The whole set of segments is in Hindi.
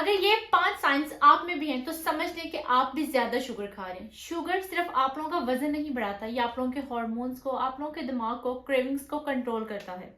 अगर ये 5 साइंस आप में भी हैं तो समझ लें कि आप भी ज्यादा शुगर खा रहे हैं। शुगर सिर्फ आप लोगों का वजन नहीं बढ़ाता, ये आप लोगों के हार्मोन्स को, आप लोगों के दिमाग को, क्रेविंग्स को कंट्रोल करता है।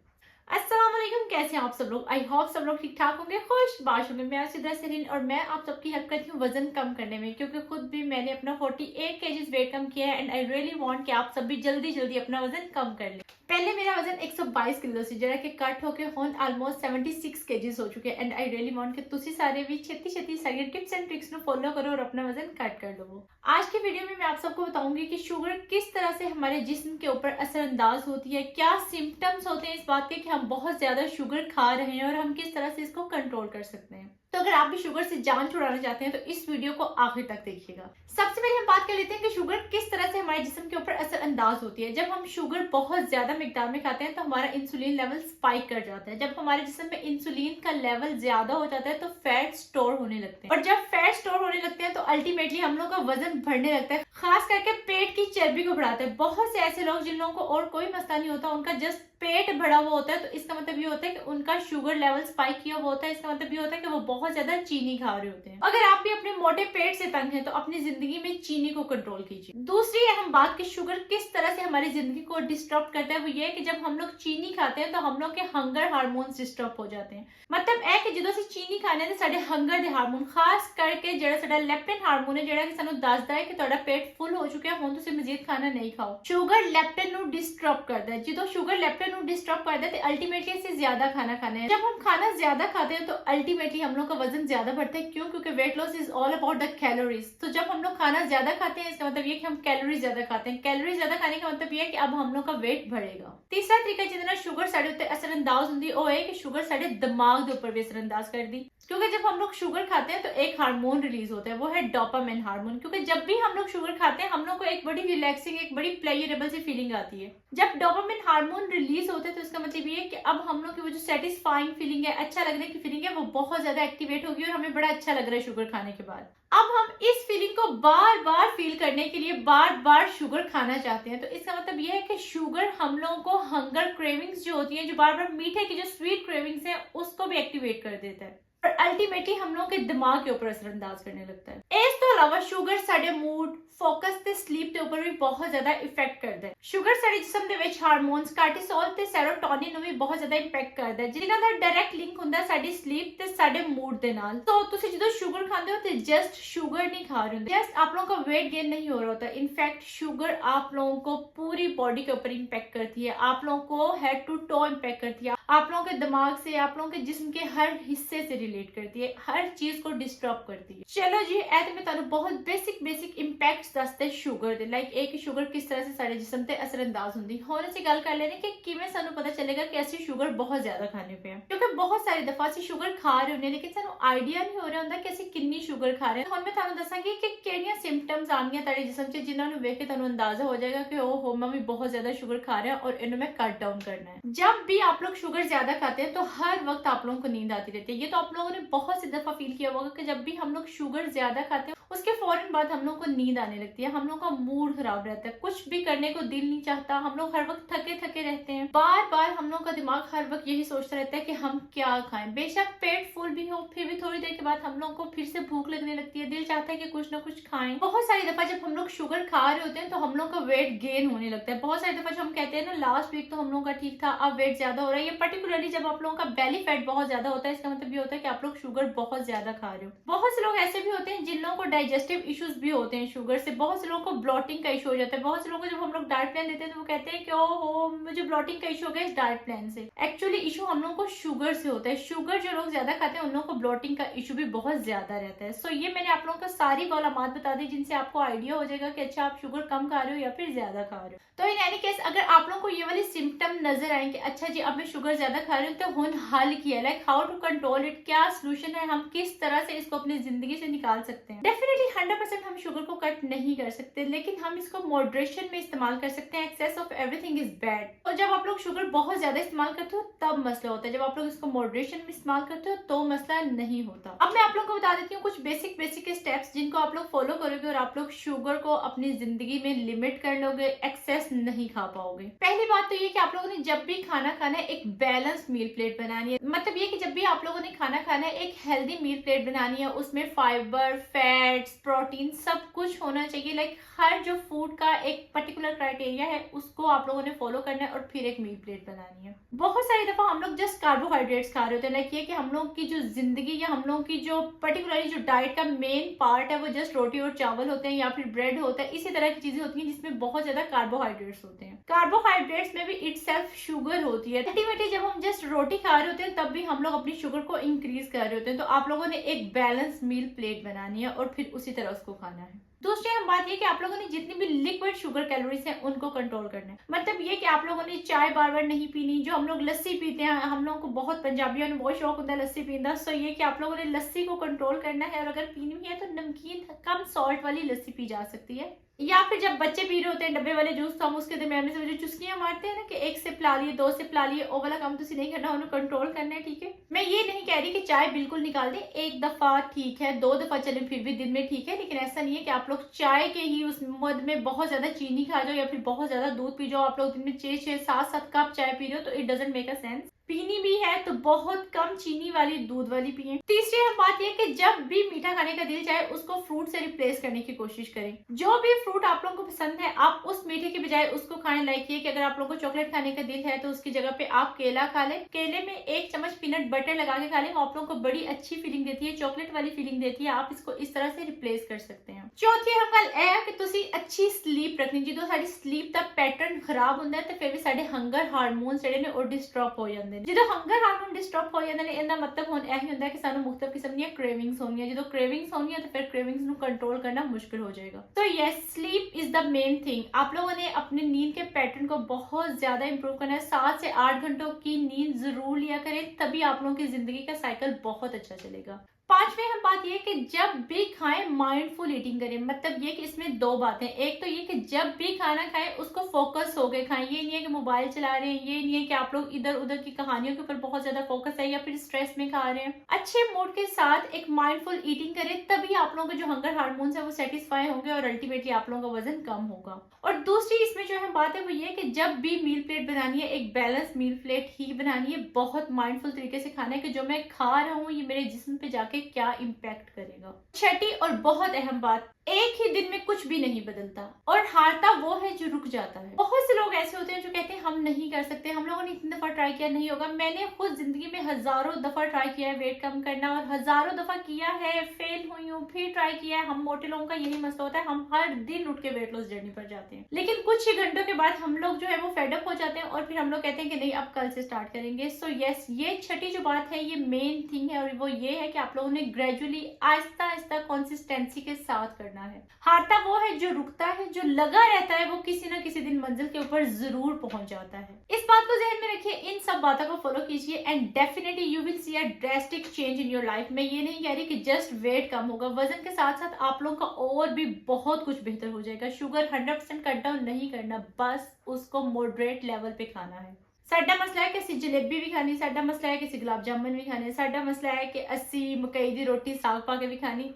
अस्सलाम वालेकुम, कैसे हैं आप सब लोग? आई होप सब लोग ठीक ठाक होंगे, खुशबाश होंगे। मैं सिद्रा सरीन और मैं आप सबकी हेल्प करती हूँ वजन कम करने में, क्योंकि खुद भी मैंने अपना 48 केजीज वेट कम किया है एंड आई रियली वांट कि आप सब भी जल्दी जल्दी अपना वजन कम कर लें। पहले मेरा वजन 122 किलो से जरा कि कट होके हुन ऑलमोस्ट 76 केजीज हो चुके हैं एंड आई रियली वांट कि तुसी सारे भी छेती छेती सारी टिप्स एंड ट्रिक्स को फॉलो करो और अपना वजन कट कर लो। आज की वीडियो में मैं आप सबको बताऊंगी कि शुगर किस तरह से हमारे जिस्म के ऊपर असरअंदाज होती है, क्या सिम्टम्स होते हैं इस बात के कि हम बहुत ज्यादा शुगर खा रहे हैं और हम किस तरह से इसको कंट्रोल कर सकते हैं। तो अगर आप भी शुगर से जान छुड़ाना चाहते हैं तो इस वीडियो को आखिर तक देखिएगा। सबसे पहले हम बात कर लेते हैं कि शुगर किस तरह से हमारे जिस्म के ऊपर असरअंदाज होती है। जब हम शुगर बहुत ज्यादा मिकदार में खाते हैं तो हमारा इंसुलिन लेवल स्पाइक कर जाता है। जब हमारे जिस्म में इंसुलिन का लेवल ज्यादा हो जाता है तो फैट स्टोर होने लगते हैं और जब फैट स्टोर होने लगते हैं तो अल्टीमेटली हम लोग का वजन बढ़ने लगता है, खास करके पेट की चर्बी को बढ़ाता है। बहुत से ऐसे लोग जिन लोगों को और कोई मसला नहीं होता, उनका जस्ट पेट बढ़ा हुआ होता है, तो इसका मतलब ये होता है कि उनका शुगर लेवल स्पाइक किया हुआ होता है। इसका मतलब ये होता है कि वो बहुत ज्यादा चीनी खा रहे होते हैं। अगर आप भी अपने मोटे पेट से तंग हैं तो अपनी जिंदगी में चीनी को कंट्रोल कीजिए। दूसरी अहम बात कि शुगर किस तरह से हमारी जिंदगी को डिस्टर्ब करता है वो ये है कि जब हम लोग चीनी खाते हैं तो हम लोग के हंगर हार्मोन्स डिस्टर्ब हो जाते हैं। मतलब है कि ਜਦੋਂ ਅਸੀਂ चीनी खाने ਤੇ ਸਾਡੇ हंगर ਦੇ ਹਾਰਮੋਨ, ਖਾਸ ਕਰਕੇ ਜਿਹੜਾ ਸਾਡਾ ਲੈਪਟਿਨ ਹਾਰਮੋਨ ਹੈ ਜਿਹੜਾ ਕਿ ਸਾਨੂੰ ਦੱਸਦਾ ਹੈ ਕਿ ਤੁਹਾਡਾ ਪੇਟ ਫੁੱਲ ਹੋ ਚੁੱਕਿਆ, ਹੁਣ ਤੁਸੀਂ ਮਜ਼ੀਦ ਖਾਣਾ ਨਹੀਂ ਖਾਓ। ਸ਼ੂਗਰ ਲੈਪਟਿਨ ਨੂੰ डिस्टर्ब करता है। ਜਦੋਂ ਸ਼ੂਗਰ ਲੈਪਟਿਨ ਨੂੰ डिस्टर्ब करता है तो अल्टीमेटली इसे ज्यादा खाना खाने हैं। जब हम खाना ज्यादा खाते हैं तो अल्टीमेटली हम लोग का वजन ज्यादा बढ़ता है। क्यों? क्योंकि weight loss is all about the calories. तो जब हम लोग खाना ज्यादा खाते हैं इसका मतलब ये कि हम कैलोरी ज्यादा खाते हैं। कैलोरी ज्यादा खाने का मतलब ये है कि अब हम लोग का वेट बढ़ेगा। तीसरा तरीका जितना शुगर साढ़े उत्ते असरअंदाज होंदी वो है कि शुगर साढ़े दिमाग के ऊपर भी असरअंदाज कर दी। क्योंकि जब हम लोग शुगर खाते हैं तो एक हार्मोन रिलीज होता है, वो है डोपामिन हार्मोन। क्योंकि जब भी हम लोग शुगर खाते हैं हम लोग को एक बड़ी रिलैक्सिंग, एक बड़ी प्लेजरेबल सी फीलिंग आती है। जब डोपामिन हार्मोन रिलीज होता है तो इसका मतलब ये है कि अब हम लोग की वो जो सेटिस्फाइंग फीलिंग है, अच्छा लगने की फीलिंग है, वो बहुत ज्यादा एक्टिवेट होगी और हमें बड़ा अच्छा लग रहा है शुगर खाने के बाद। अब हम इस फीलिंग को बार बार फील करने के लिए बार बार शुगर खाना चाहते हैं। तो इसका मतलब यह है कि शुगर हम लोगों को हंगर क्रेविंग्स जो होती है, जो बार बार मीठे की जो स्वीट क्रेविंग्स है, उसको भी एक्टिवेट कर देता है और अल्टीमेटली हम लोगों के दिमाग के ऊपर असरअंदाज करने लगता है। इस तो अलावा शुगर साडे मूड, फोकस ਤੇ ਸਲੀਪ ਦੇ ਉੱਪਰ ਵੀ ਬਹੁਤ ਜ਼ਿਆਦਾ ਇਫੈਕਟ ਕਰਦਾ ਹੈ। ਸ਼ੂਗਰ ਸਾਡੇ ਜਿਸਮ ਦੇ ਵਿੱਚ ਹਾਰਮੋਨਸ ਕਾਰਟੀਸੋਲ ਤੇ ਸੈਰੋਟੋਨਿਨ ਨੂੰ ਵੀ ਬਹੁਤ ਜ਼ਿਆਦਾ ਇੰਪੈਕਟ ਕਰਦਾ ਹੈ, ਜਿਨ੍ਹਾਂ ਦਾ ਡਾਇਰੈਕਟ ਲਿੰਕ ਹੁੰਦਾ ਹੈ ਸਾਡੀ ਸਲੀਪ ਤੇ ਸਾਡੇ ਮੂਡ ਦੇ ਨਾਲ। तो ਤੁਸੀਂ ਜਦੋਂ शुगर खाते हो तो जस्ट शुगर नहीं खा रहे होते, जस्ट आप लोगों का वेट गेन नहीं हो रहा होता। इनफैक्ट शुगर आप लोगों को पूरी बॉडी के ऊपर इंपैक्ट करती है, आप लोगों को हेड टू टो इंपैक्ट करती है, आप लोगों के दिमाग से, आप लोगों के जिस्म के हर हिस्से से रिलेट करती है, हर चीज को डिस्टर्ब करती है। चलो जी, ऐ तो मैं तुहानू बहुत बेसिक इंपैक्ट्स दसते शुगर दे, लाइक एक शुगर किस तरह से साडे जिस्म ते असरअंदाज हुंदी। हुण असीं गल कर लेने कि किवें सानू पता चलेगा कि असीं शुगर बहुत ज्यादा खाने पे हैं। क्योंकि बहुत सारी दफा असीं शुगर खा रहे होंदे लेकिन सानू आइडिया नहीं हो रहा हुंदा कि असीं कितनी शुगर खा रहे हैं। हुण मैं तुहानू दसांगी कि किहड़ियां सिम्पटम्स आउणगीआं तुहाडे जिस्म च जिन्हां नू वेख के तुहानू अंदाजा हो जाएगा कि ओहो मैं भी बहुत ज्यादा शुगर खा रहा हूं और इन्हें मैं कट डाउन करना है। जब भी आप लोग शुगर ज्यादा खाते हैं तो हर वक्त आप लोगों को नींद आती रहती है। ये तो आप लोगों ने बहुत सी दफा फील किया होगा कि जब भी हम लोग शुगर ज्यादा खाते हैं उसके फौरन बाद हम लोग को नींद आने लगती है, हम लोग का मूड खराब रहता है, कुछ भी करने को दिल नहीं चाहता, हम लोग हर वक्त थके थके रहते हैं। बार बार हम लोग का दिमाग हर वक्त यही सोचता रहता है कि हम क्या खाएं। बेशक पेट फुल भी हो फिर भी थोड़ी देर के बाद हम लोग को फिर से भूख लगने लगती है, दिल चाहता है कि कुछ ना कुछ खाएं। बहुत सारी दफा जब हम लोग शुगर खा रहे होते हैं तो हम लोग का वेट गेन होने लगता है। बहुत सारी दफा जब हम कहते हैं ना लास्ट वीक तो हम लोग का ठीक था, अब वेट ज्यादा हो रहा है, ये पर्टिकुलरली जब आप लोगों का बेली फैट बहुत ज्यादा होता है, इसका मतलब ये होता है कि आप लोग शुगर बहुत ज्यादा खा रहे हो। बहुत से लोग ऐसे भी होते हैं जिन लोगों को डाइजेस्टिव इश्यूज भी होते हैं शुगर से। बहुत से लोगों को ब्लॉटिंग का इशू हो जाता है। बहुत से लोगों को जब हम लोग डाइट प्लान देते हैं तो वो कहते हैं कि ओहो मुझे ब्लॉटिंग का इशू हो गया इस डाइट प्लान से। एक्चुअली इशू हम लोगों को शुगर से होता है। शुगर जो लोग ज्यादा खाते हैं उन लोगों को ब्लॉटिंग का इशू भी बहुत ज्यादा रहता है। सो ये मैंने आप लोगों को सारी मालूमात बता दी जिनसे आपको आइडिया हो जाएगा कि अच्छा आप शुगर कम खा रहे हो या फिर ज्यादा खा रहे हो। तो इन एनी केस अगर आप लोगों को ये वाले सिम्टम नजर आए कि अच्छा जी अब मैं शुगर ज्यादा खा रही हूँ तो हुन हल किया, like how to control it, क्या सोल्यूशन है, हम किस तरह से इसको अपनी जिंदगी से निकाल सकते हैं। डेफिनेटली डेफिनेटली 100% हम शुगर को कट नहीं कर सकते, लेकिन हम इसको मॉडरेशन में इस्तेमाल कर सकते हैं। Excess of everything is bad. और जब आप लोग शुगर बहुत ज्यादा इस्तेमाल करते हो तब मसला होता है, जब आप लोग इसको मॉडरेशन में इस्तेमाल करते हो तो मसला नहीं होता। अब मैं आप लोगों को बता देती हूँ कुछ बेसिक स्टेप्स जिनको आप लोग फॉलो करोगे और आप लोग शुगर को अपनी जिंदगी में लिमिट कर लोगे, एक्सेस नहीं खा पाओगे। पहली बात तो ये कि आप लोगों ने जब भी खाना खाना है एक बैलेंस्ड मील प्लेट बनानी है। मतलब ये कि जब भी आप लोगों ने खाना खाना है एक हेल्दी मील प्लेट बनानी है, उसमें फाइबर, फैट्स, प्रोटीन सब कुछ होना चाहिए। लाइक हर जो फूड का एक पर्टिकुलर क्राइटेरिया है उसको आप लोगों ने फॉलो करना है और फिर एक मील प्लेट बनानी है। बहुत सारी दफा हम लोग जस्ट कार्बोहाइड्रेट्स खा रहे होते हैं। लाइक ये कि हम लोग की जो जिंदगी या हम लोग की जो पर्टिकुलरली जो डाइट का मेन पार्ट है वो जस्ट रोटी और चावल होते हैं या फिर ब्रेड होता है, इसी तरह की चीजें होती हैं जिसमें बहुत ज्यादा कार्बोहाइड्रेट्स होते हैं। कार्बोहाइड्रेट्स में भी इटसेल्फ शुगर होती है। अल्टीमेटली जब हम जस्ट रोटी खा रहे होते हैं तब भी हम लोग अपनी शुगर को इंक्रीज कर रहे होते हैं। तो आप लोगों ने एक बैलेंस मील प्लेट बनानी है और फिर उसी तरह उसको खाना है। दूसरी हम बात ये कि आप लोगों ने जितनी भी लिक्विड शुगर कैलोरीज हैं उनको कंट्रोल करना है। मतलब ये कि आप लोगों ने चाय बार बार नहीं पीनी। जो हम लोग लस्सी पीते हैं, हम लोगों को बहुत पंजाबियों में बहुत शौक होता है लस्सी पीना। सो ये कि आप लोगों ने लस्सी को कंट्रोल करना है और अगर पीनी भी है तो नमकीन कम सॉल्ट वाली लस्सी पी जा सकती है। या फिर जब बच्चे पी रहे होते हैं डब्बे वाले जूस तो हम उसके दरमियान में से जो चुस्कियां मारते हैं ना कि एक सिप ला लिए, 2 सिप ला लिए, वो वाला काम तो नहीं करना, उन्हें कंट्रोल करना है। ठीक है, मैं ये नहीं कह रही कि चाय बिल्कुल निकाल दें, एक दफा ठीक है, 2 दफा चले फिर भी दिन में ठीक है, लेकिन ऐसा नहीं है कि आप लोग चाय के ही उस मद में बहुत ज्यादा चीनी खा जाओ या फिर बहुत ज्यादा दूध पी जाओ। आप लोग दिन में 6-7 कप चाय पी रहे हो तो it doesn't make a sense. पीनी भी है तो बहुत कम चीनी वाली, दूध वाली पिए। तीसरी हम बात यह कि जब भी मीठा खाने का दिल चाहे उसको फ्रूट से रिप्लेस करने की कोशिश करें। जो भी फ्रूट आप लोगों को पसंद है आप उस मीठे के बजाय उसको खाने। लाइक ये कि अगर आप लोगों को चॉकलेट खाने का दिल है तो उसकी जगह पे आप केला खा लें। केले में 1 चम्मच पीनट बटर लगा के खा लें, वो आप लोगों को बड़ी अच्छी फीलिंग देती है, चॉकलेट वाली फीलिंग देती है। आप इसको इस तरह से रिप्लेस कर सकते हैं। चौथी हम गल है कि तुसी अच्छी स्लीप रखनी। जो साडी स्लीप का पैटर्न खराब होता है तो फिर भी साडे हंगर हार्मोन ਜਿਹੜੇ ਨੇ ਉਹ डिस्टर्ब हो जाते हैं। ਜਦੋਂ हंगर हार्मोन डिस्टर्ब हो जाते हैं ਇਹਦਾ मतलब ਹੁਣ ਇਹ ਹੁੰਦਾ कि ਸਾਨੂੰ ਮੁxਤਲਿਫ किस्म ਦੀਆਂ क्रेविंग्स होनी। ਜਦੋਂ क्रेविंग्स होनी तो फिर क्रेविंग्स ਨੂੰ कंट्रोल करना मुश्किल हो जाएगा। तो yes, sleep is the main thing. आप लोगों ने अपने नींद के पैटर्न को बहुत ज्यादा इंप्रूव करना है। 7 से 8 घंटों की नींद जरूर लिया करें, तभी आप लोगों की जिंदगी का साइकिल बहुत अच्छा चलेगा। पांचवी हम बात ये कि जब भी खाएं माइंडफुल ईटिंग करें। मतलब ये कि इसमें 2 बातें। एक तो ये कि जब भी खाना खाएं उसको फोकस हो गए खाएं। ये नहीं है कि मोबाइल चला रहे हैं, ये नहीं है कि आप लोग इधर उधर की कहानियों के ऊपर बहुत ज्यादा फोकस है या फिर स्ट्रेस में खा रहे हैं। अच्छे मूड के साथ एक माइंडफुल ईटिंग करें, तभी आप लोगों के जो हंगर हार्मोन्स है वो सेटिस्फाई होंगे और अल्टीमेटली आप लोगों का वजन कम होगा। और दूसरी इसमें जो हम बात है वो ये कि जब भी मील प्लेट बनानी है एक बैलेंस मील प्लेट ही बनानी है। बहुत माइंडफुल तरीके से खाना है कि जो मैं खा रहा हूँ ये मेरे जिस्म पे जाके क्या इम्पैक्ट करेगा। छठी और बहुत अहम बात, एक ही दिन में कुछ भी नहीं बदलता और हारता वो है जो रुक जाता है। बहुत से लोग ऐसे होते हैं जो कहते हैं हम नहीं कर सकते, हम लोगों ने इतनी दफा ट्राई किया नहीं होगा। मैंने खुद जिंदगी में हजारों दफा ट्राई किया है वेट कम करना और हजारों दफा किया है, फेल हुई हूँ, फिर ट्राई किया है। हम मोटे लोगों का यही मसला होता है, हम हर दिन उठ के वेट लॉस जर्नी पर जाते हैं, लेकिन कुछ ही घंटों के बाद हम लोग जो है वो फेडअप हो जाते हैं और फिर हम लोग कहते हैं कि नहीं अब कल से स्टार्ट करेंगे। सो यस, ये छठी जो बात है ये मेन थिंग है और वो ये है कि आप लोगों ने ग्रेजुअली आहिस्ता आहिस्ता कंसिस्टेंसी के साथ करना है। हारता वो है जो रुकता है, जो लगा रहता है वो किसी ना किसी दिन मंजिल के ऊपर जरूर पहुंच जाता है। इस बात को ज़हन में रखिए, इन सब बातों को फॉलो कीजिए and definitely you will see a drastic change in your life. मैं ये नहीं कह रही कि जस्ट वेट कम होगा, वजन के साथ साथ आप लोगों का और भी बहुत कुछ बेहतर हो जाएगा। शुगर 100% कट डाउन नहीं करना, बस उसको मॉडरेट लेवल पे खाना है। साडा मसला है कि असी जलेबी भी खानी, साडा मसला है कि असी गुलाब जामुन भी खाने, साडा मसला है कि असी मकई दी रोटी साग पा के भी खानी।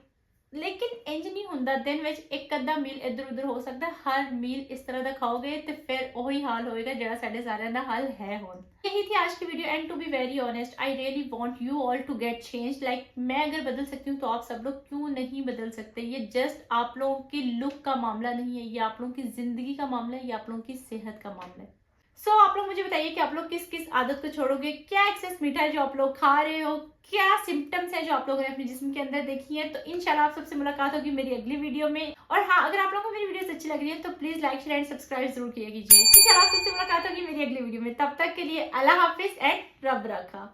लेकिन इंज नहीं ਹੁੰਦਾ, दिन ਵਿੱਚ ਇੱਕ ਅੱਧਾ ਮੀਲ ਇੱਧਰ ਉੱਧਰ ਹੋ ਸਕਦਾ। हर मील इस तरह ਦਾ ਖਾਓਗੇ ਤੇ ਫਿਰ ਉਹੀ ਹਾਲ ਹੋਏਗਾ ਜਿਹੜਾ ਸਾਡੇ ਸਾਰਿਆਂ ਦਾ ਹਾਲ है ਹੁਣ। यही थी आज की video and to be very honest I really want you all to get change. Like मैं अगर बदल सकती हूँ तो आप सब लोग क्यों नहीं बदल सकते। ये जस्ट आप लोगों की लुक का मामला नहीं है, ये आप लोगों की जिंदगी का मामला है, ये आप लोगों की सेहत का मामला है। सो आप लोग मुझे बताइए कि आप लोग किस किस आदत को छोड़ोगे, क्या एक्सेस मीठा है जो आप लोग खा रहे हो, क्या सिम्टम्स है जो आप लोगों ने अपने जिस्म के अंदर देखी है। तो इंशाल्लाह आप सबसे मुलाकात होगी मेरी अगली वीडियो में। और हाँ, अगर आप लोगों को मेरी वीडियोस अच्छी लग रही है तो please like share and subscribe जरूर किया कीजिए। इंशाल्लाह आप सबसे मुलाकात होगी मेरी अगली वीडियो में। तब तक के लिए अल्लाह हाफिज एंड रब रखा।